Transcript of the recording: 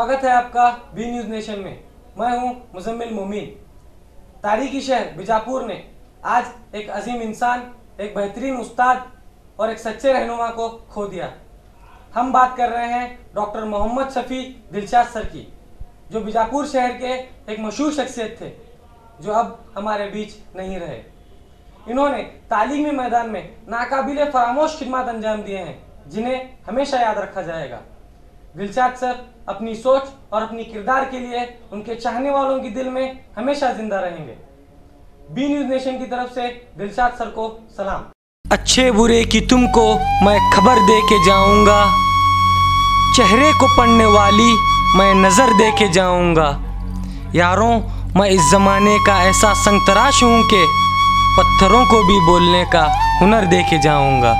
स्वागत है आपका बी न्यूज़ नेशन में। मैं हूं मुजम्मिल मोमीन। तारीखी शहर बीजापुर ने आज एक अजीम इंसान, एक बेहतरीन उस्ताद और एक सच्चे रहनुमा को खो दिया। हम बात कर रहे हैं डॉक्टर मोहम्मद शफी दिलशाद सर की, जो बीजापुर शहर के एक मशहूर शख्सियत थे, जो अब हमारे बीच नहीं रहे। इन्होंने तालीमी मैदान में नाकाबिले फरामोश खिदमत अंजाम दिए हैं, जिन्हें हमेशा याद रखा जाएगा। दिलशाद सर अपनी सोच और अपनी किरदार के लिए उनके चाहने वालों के दिल में हमेशा जिंदा रहेंगे। बी न्यूज़ नेशन की तरफ से दिलशाद सर को सलाम। अच्छे बुरे की तुमको मैं खबर दे के जाऊंगा, चेहरे को पढ़ने वाली मैं नज़र दे के जाऊंगा। यारों, मैं इस ज़माने का ऐसा संग तराश हूँ कि पत्थरों को भी बोलने का हुनर दे के जाऊंगा।